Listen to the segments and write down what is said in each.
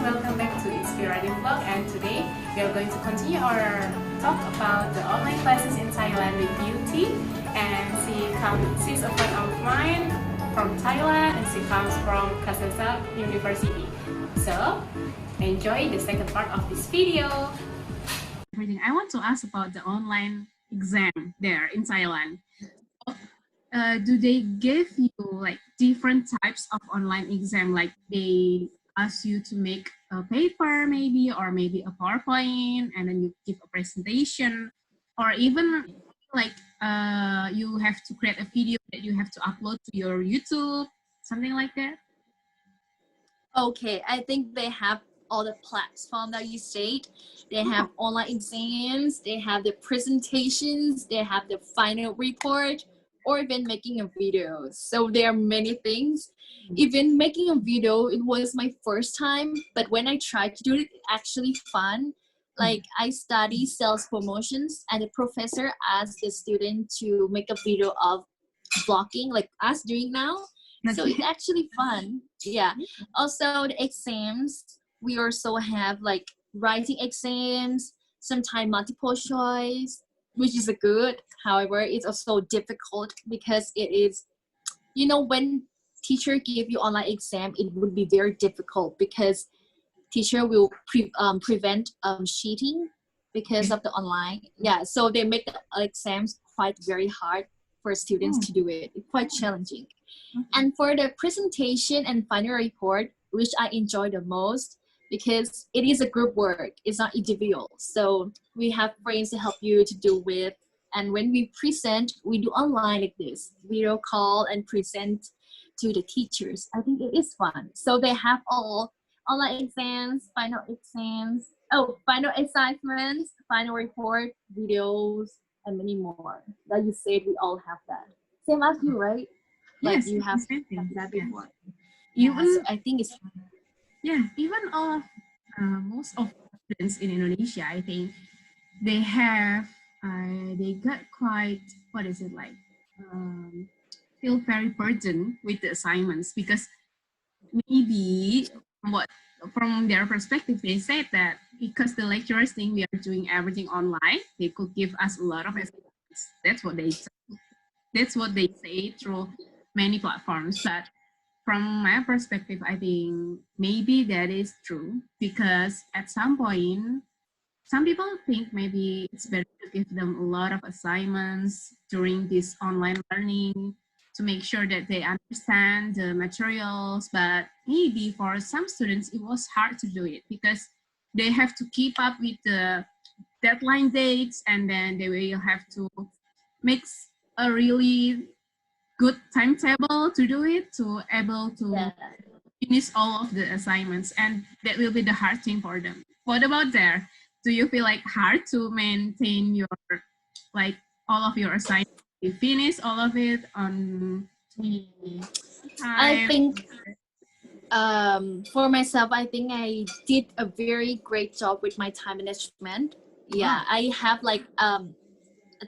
welcome back to Inspirani vlog, and today we are going to continue our talk about the online classes in Thailand with beauty. And she's a friend of mine from Thailand, and she comes from Katsesart University. So enjoy the second part of this video. I want to ask about the online exam there in Thailand. Do they give you like different types of online exam, like they ask you to make a paper maybe, or maybe a PowerPoint, and then you give a presentation, or even like you have to create a video that you have to upload to your YouTube, something like that? Okay, I think they have all the platform that you said. They have online exams, they have the presentations, they have the final report, or even making a video. So there are many things. Even making a video, it was my first time, but when I tried to do it, actually fun. Like I study sales promotions, and the professor asked the student to make a video of vlogging, like us doing now. So it's actually fun. Yeah. Also the exams, we also have like writing exams, sometimes multiple choice, which is a good. However, it's also difficult because it is, you know, when teacher give you online exam, it would be very difficult because teacher will prevent cheating because of the online. Yeah, so they make the exams quite very hard for students to do it. It's quite challenging. And for the presentation and final report, which I enjoy the most, because it is a group work, it's not individual. So we have friends to help you to do with. And when we present, we do online like this, video call and present to the teachers. I think it is fun. So they have all online exams, final assignments, final report, videos, and many more. Like you said, we all have that. Same as you, right? Like Yes, you have that before. Even so I think it's fun. Yeah, even all of most of students in Indonesia, I think they have they got quite, what is it like, feel very burdened with the assignments, because maybe from their perspective, they said that because the lecturers think we are doing everything online, they could give us a lot of assignments. That's what they say through many platforms. But from my perspective, I think maybe that is true, because at some point, some people think maybe it's better to give them a lot of assignments during this online learning to make sure that they understand the materials. But maybe for some students, it was hard to do it because they have to keep up with the deadline dates, and then they will have to make a really good timetable to do it, to able to finish all of the assignments, and that will be the hard thing for them. What about there? Do you feel like hard to maintain your, like, all of your assignments? You finish all of it on time? I think for myself, I think I did a very great job with my time management. Yeah, I have like a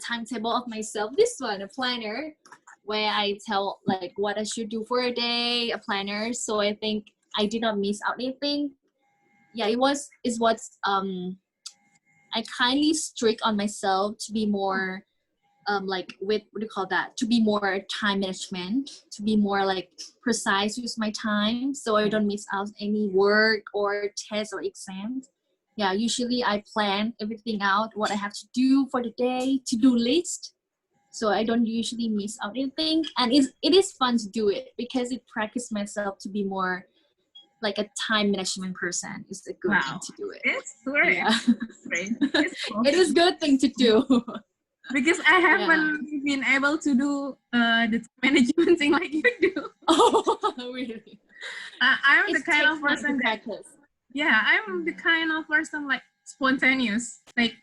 timetable of myself. This one, a planner, where I tell like what I should do for a day, a planner. So I think I did not miss out anything. Yeah, it's what's I kindly strict on myself to be more like with, what do you call that? To be more time management, to be more like precise with my time, so I don't miss out any work or tests or exams. Yeah, usually I plan everything out, what I have to do for the day, to-do list. So I don't usually miss out anything, and it is fun to do it because it practices myself to be more like a time management person. It's a good thing to do it. It's great. Yeah. Great. It is good thing to do. Because I haven't been able to do the management thing like you do. Oh, really? I'm the kind of person that practice. Yeah, I'm the kind of person like spontaneous. Like,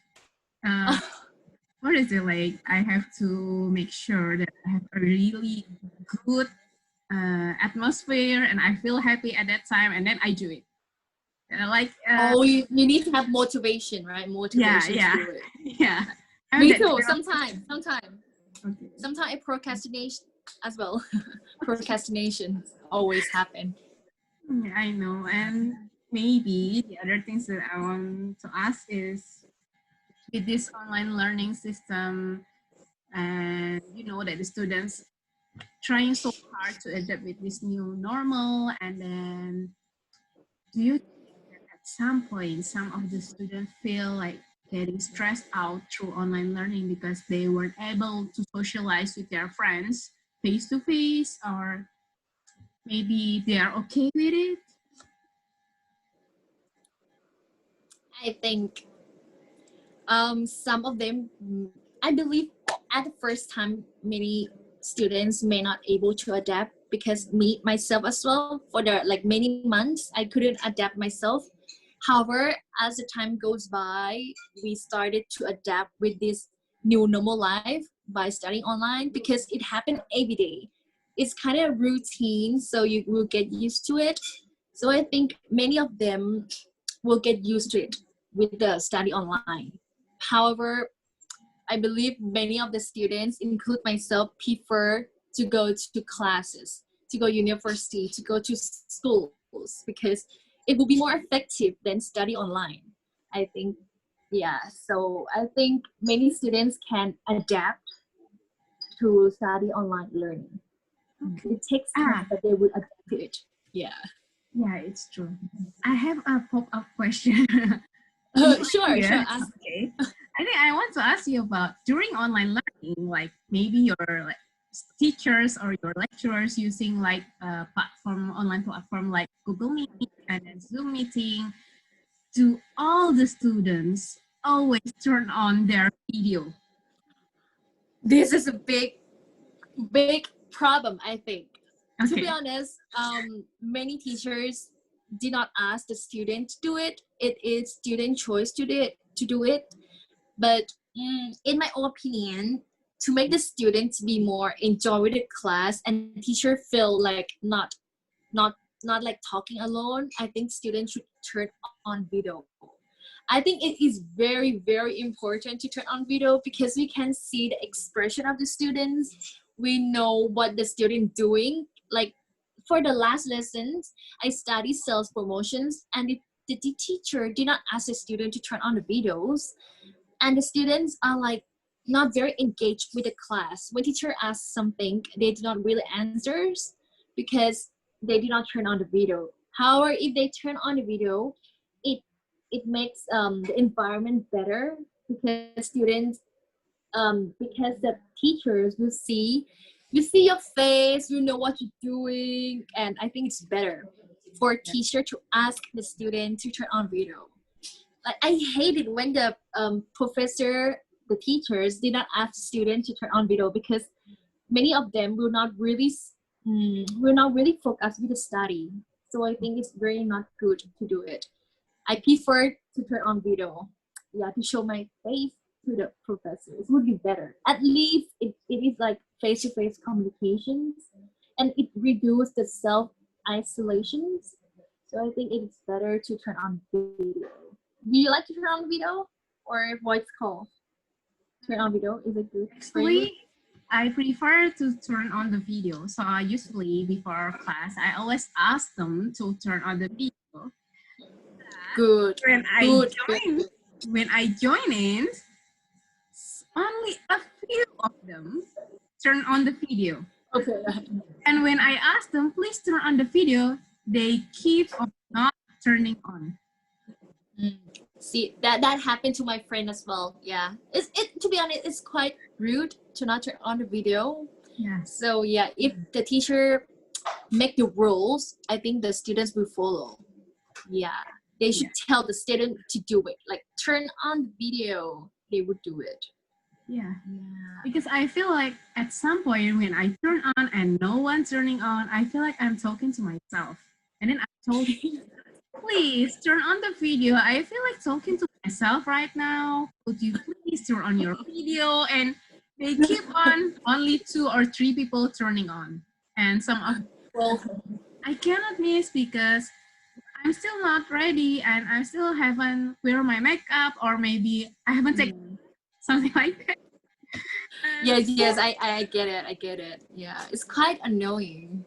what is it like? I have to make sure that I have a really good atmosphere and I feel happy at that time, and then I do it. You need to have motivation, right? Motivation to do it. Yeah. Me too. Sometimes. Okay. Sometimes procrastination as well. Procrastination always happen. I know. And maybe the other things that I want to ask is with this online learning system, and you know that the students trying so hard to adapt with this new normal, and then do you think that at some point some of the students feel like getting stressed out through online learning because they weren't able to socialize with their friends face to face, or maybe they are okay with it? I think some of them, I believe at the first time many students may not able to adapt, because me myself as well, for the like many months I couldn't adapt myself. However, as the time goes by, we started to adapt with this new normal life by studying online, because it happened every day. It's kind of routine, so you will get used to it. So I think many of them will get used to it with the study online. However, I believe many of the students, include myself, prefer to go to classes, to go university, to go to schools, because it will be more effective than study online. I think, yeah. So I think many students can adapt to study online learning. Okay. It takes Ah, time, but they will adapt to it. Yeah. yeah, it's true. I have a pop-up question. Sure, Yeah, sure. Ask. okay. I think I want to ask you about during online learning, like maybe your like teachers or your lecturers using like a platform, online platform like Google Meet and then Zoom meeting. Do all the students always turn on their video? This is a big problem, I think. To be Okay. honest, many teachers did not ask the student to do it. It is student choice to do it. But in my own opinion, to make the students be more enjoy with the class and teacher feel like not not like talking alone, I think students should turn on video. I think it is very important to turn on video, because we can see the expression of the students. We know what the student doing. Like for the last lessons, I study sales promotions, and the teacher did not ask the student to turn on the videos, and the students are like not very engaged with the class. When teacher asks something, they do not really answers, because they do not turn on the video. However, if they turn on the video, it it makes the environment better, because students because the teachers will see, you see your face, you know what you're doing, and I think it's better for teacher to ask the student to turn on video. Like I hate it when the professor, the teachers did not ask students to turn on video, because many of them will not really focus with the study. So I think it's very not good to do it. I prefer to turn on video, yeah, to show my face to the professors would be better. At least it is like face-to-face communications, and it reduces the self isolations. So I think it's better to turn on video. Do you like to turn on video or voice call? Turn on video, is it good for you? Actually, I prefer to turn on the video. So usually before class, I always ask them to turn on the video. Good, When I good, good. join, when I join in, only a few of them turn on the video. Okay. And when I ask them, please turn on the video, they keep on not turning on. Mm. See, that happened to my friend as well. Yeah, it to be honest, it's quite rude to not turn on the video. Yeah. So yeah, if the teacher make the rules, I think the students will follow. Yeah, they should tell the student to do it. Like turn on the video, they would do it. Yeah. Yeah. Because I feel like at some point when I turn on and no one's turning on, I feel like I'm talking to myself. And then I told him, please turn on the video. I feel like talking to myself right now. Could you please turn on your video? And they keep on only 2 or 3 people turning on. And some of Well, I cannot miss because I'm still not ready and I still haven't wear my makeup, or maybe I haven't taken something like that. yes, I get it. I get it. Yeah, it's quite annoying.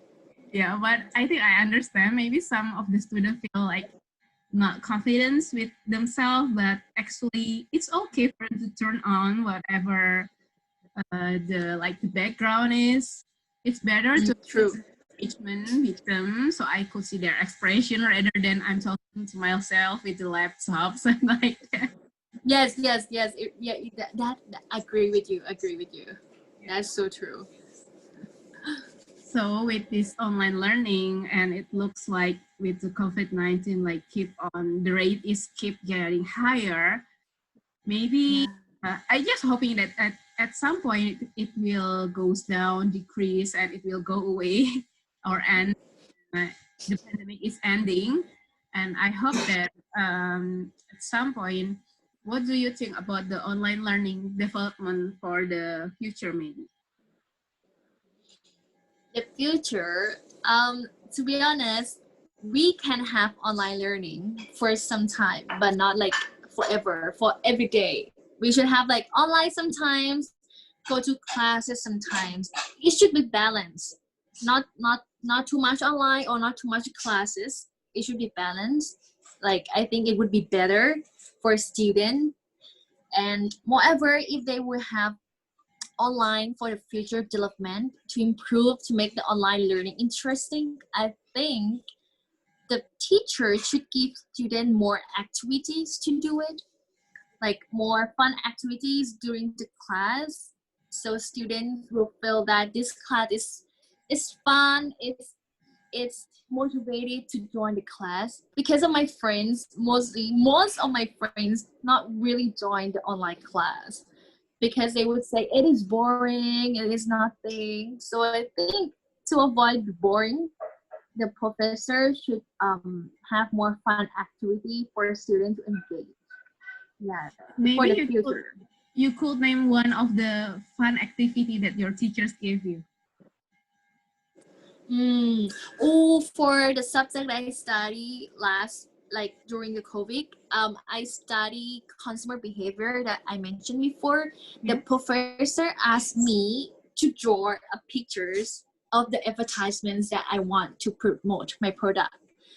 Yeah, but I think I understand. Maybe some of the students feel like not confident with themselves, but actually it's okay for them to turn on whatever the background is. It's better to True. engagement with them so I could see their expression rather than I'm talking to myself with the laptops and like that. Yes, yes, yes. That I agree with you. Agree with you. That's so true. So with this online learning, and it looks like with the COVID-19, like the rate is keep getting higher. Maybe I just hoping that at some point it will goes down, decrease, and it will go away or end. The pandemic is ending, and I hope that at some point, what do you think about the online learning development for the future, maybe? The future, to be honest, we can have online learning for some time, but not like forever, for every day. We should have like online sometimes, go to classes sometimes. It should be balanced. Not too much online or not too much classes. It should be balanced. Like I think it would be better for a student. And moreover, if they will have online for the future development to improve to make the online learning interesting, I think the teacher should give students more activities to do it, like more fun activities during the class, so students will feel that this class is fun, it's motivated to join the class. Because of my friends, most of my friends not really join the online class because they would say it is boring, it is nothing. So I think to avoid boring, the professor should have more fun activity for students to engage. Yeah, for Maybe the future. you could name one of the fun activity that your teachers gave you. Oh, for the subject I study last, like during the COVID, I study consumer behavior that I mentioned before. The Yeah. professor asked me to draw pictures of the advertisements that I want to promote my product.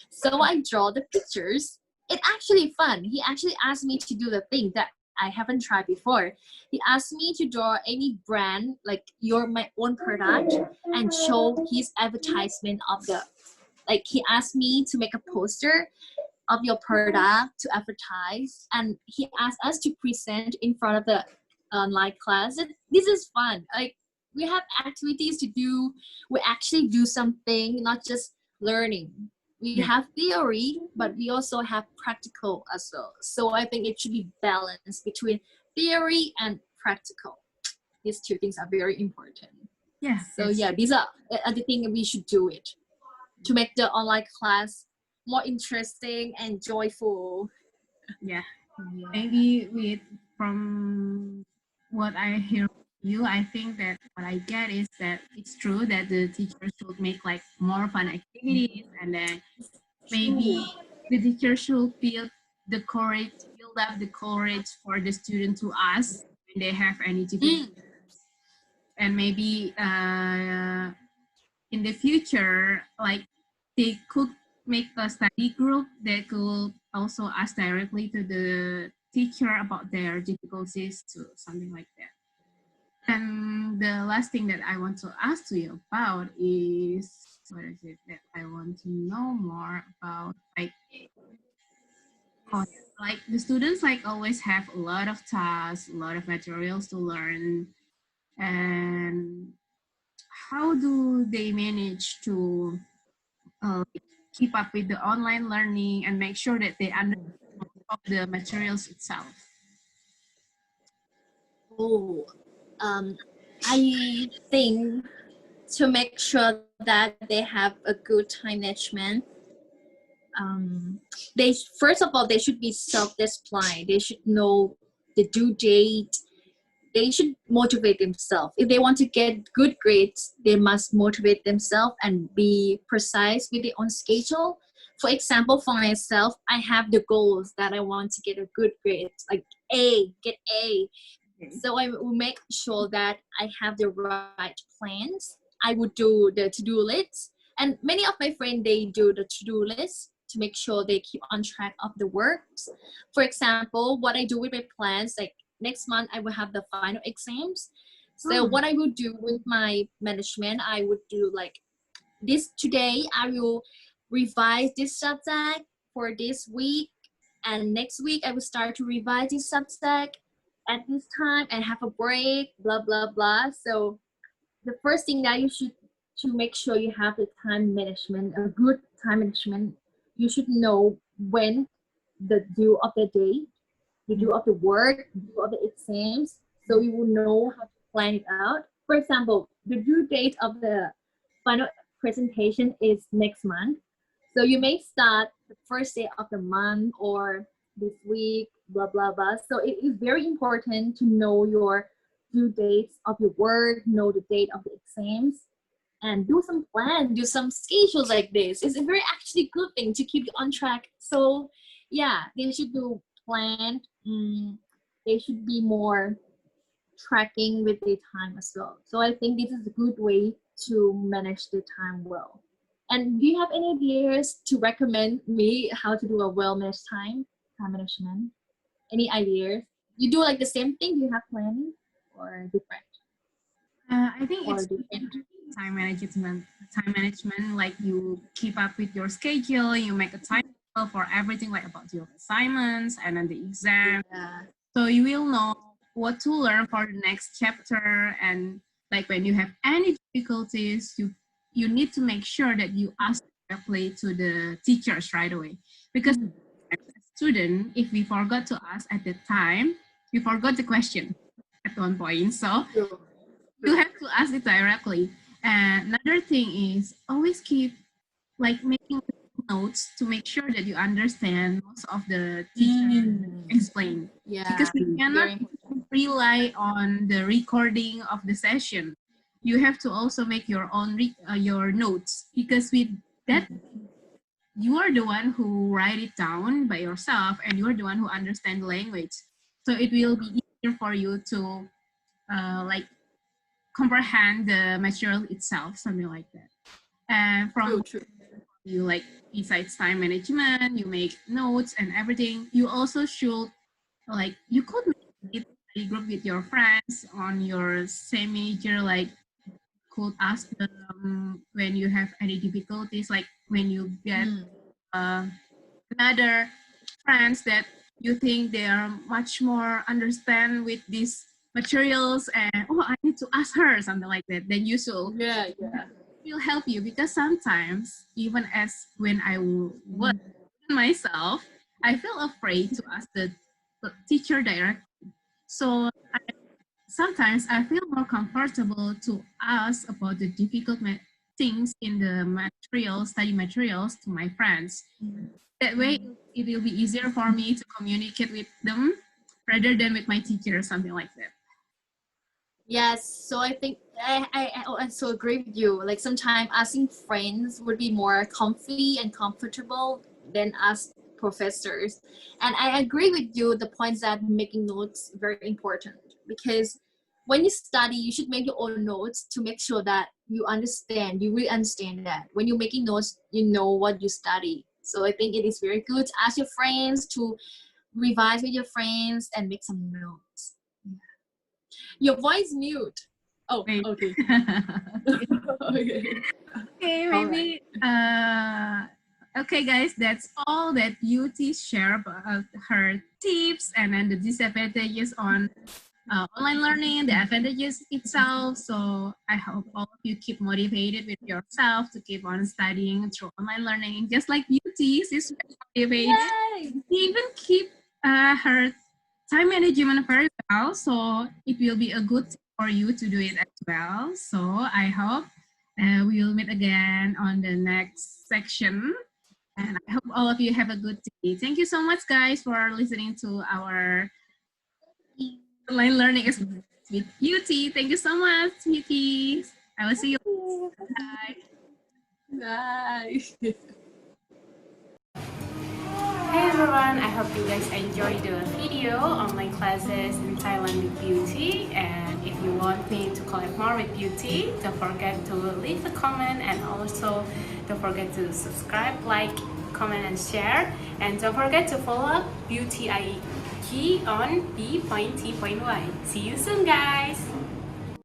So I draw the pictures. It's actually fun. He actually asked me to do the thing that I haven't tried before. He asked me to draw any brand, like your my own product, and show his advertisement of the, like he asked me to make a poster of your product to advertise, and he asked us to present in front of the online class. This is fun. Like we have activities to do. We actually do something, not just learning. We Yeah. have theory, but we also have practical as well. So I think it should be balanced between theory and practical. These two things are very important. Yeah. So yeah, these are the things we should do it to make the online class more interesting and joyful. Yeah. Maybe from what I hear from you, I think that what I get is that it's true that the teachers should make like more fun activities, and then maybe the teacher should build up the courage for the student to ask when they have any difficulty, and maybe in the future, like they could make a study group that could also ask directly to the teacher about their difficulties, to something like that. And the last thing that I want to ask to you about is, what is it that I want to know more about? Like, oh, like the students like always have a lot of tasks, a lot of materials to learn, and how do they manage to keep up with the online learning and make sure that they understand of the materials itself? Oh, I think to make sure that they have a good time management, they first of all they should be self-disciplined. They should know the due date. They should motivate themselves. If they want to get good grades, they must motivate themselves and be precise with their own schedule. For example, for myself, I have the goals that I want to get a good grade, like get A. So I will make sure that I have the right plans. I would do the to-do list. And many of my friends, they do the to-do list. to make sure they keep on track of the works. For example, what I do with my plans, like next month I will have the final exams. So what I will do with my management, I would do like this today, I will revise this subject for this week, and next week I will start to revise this subject at this time and have a break, blah blah blah. So the first thing that you should, to make sure you have the time management, a good time management, you should know when the due of the day, the due of the work, the due of the exams, so you will know how to plan it out. For example, the due date of the final presentation is next month. So you may start the first day of the month or this week, blah, blah, blah. So it is very important to know your due dates of your work, know the date of the exams, and do some plan, do some schedules like this. It's a very actually good thing to keep you on track. So yeah, they should do plan. They should be more tracking with the time as well. So I think this is a good way to manage the time well. And do you have any ideas to recommend me how to do a well-managed time management? Any ideas? You do like the same thing? Do you have planning or different? I think it's time management. Time management, like you keep up with your schedule, you make a timetable for everything, like about your assignments and then the exam. Yeah. So you will know what to learn for the next chapter, and like when you have any difficulties, you need to make sure that you ask directly to the teachers right away, because as a student, if we forgot to ask at the time, we forgot the question at one point, so you have to ask it directly. And another thing is always keep like making notes to make sure that you understand most of the teacher explain. Yeah, because we cannot rely on the recording of the session. You have to also make your own your notes, because with that you are the one who write it down by yourself, and you are the one who understand the language. So it will be easier for you to like comprehend the material itself, something like that. And from you, like besides time management, you make notes and everything, you also should like, you could make a group with your friends on your same major, like could ask them when you have any difficulties, like when you get another friends that you think they are much more understand with these materials, and I need to ask her, something like that, then you should will help you. Because sometimes even as when I was myself, I feel afraid to ask the teacher directly. So sometimes I feel more comfortable to ask about the difficult things in the materials, study materials, to my friends. That way it will be easier for me to communicate with them rather than with my teacher or something like that. Yes, so I think I also agree with you. Like sometimes asking friends would be more comfy and comfortable than ask professors. And I agree with you, the points that making notes very important, because when you study, you should make your own notes to make sure that you understand, you really understand that. When you're making notes, you know what you study. So I think it is very good to ask your friends, to revise with your friends and make some notes. Your voice mute. Oh, Wait. okay. Okay, maybe. Okay, guys, that's all that Beauty shared about her tips and then the disadvantages on online learning, the advantages itself. So I hope all of you keep motivated with yourself to keep on studying through online learning, just like Beauty. She's motivated. Yay! She even keep her time management very well, so it will be a good thing for you to do it as well. So I hope we will meet again on the next section, and I hope all of you have a good day. Thank you so much, guys, for listening to our online learning experience with Beauty. Thank you so much, Beauty. I will see you. Bye. Bye. Hey everyone, I hope you guys enjoyed the video online classes in Thailand with Beauty, and if you want me to collab more with Beauty, don't forget to leave a comment, and also don't forget to subscribe, like, comment, and share. And don't forget to follow BeautyIE on B.T.Y. See you soon, guys!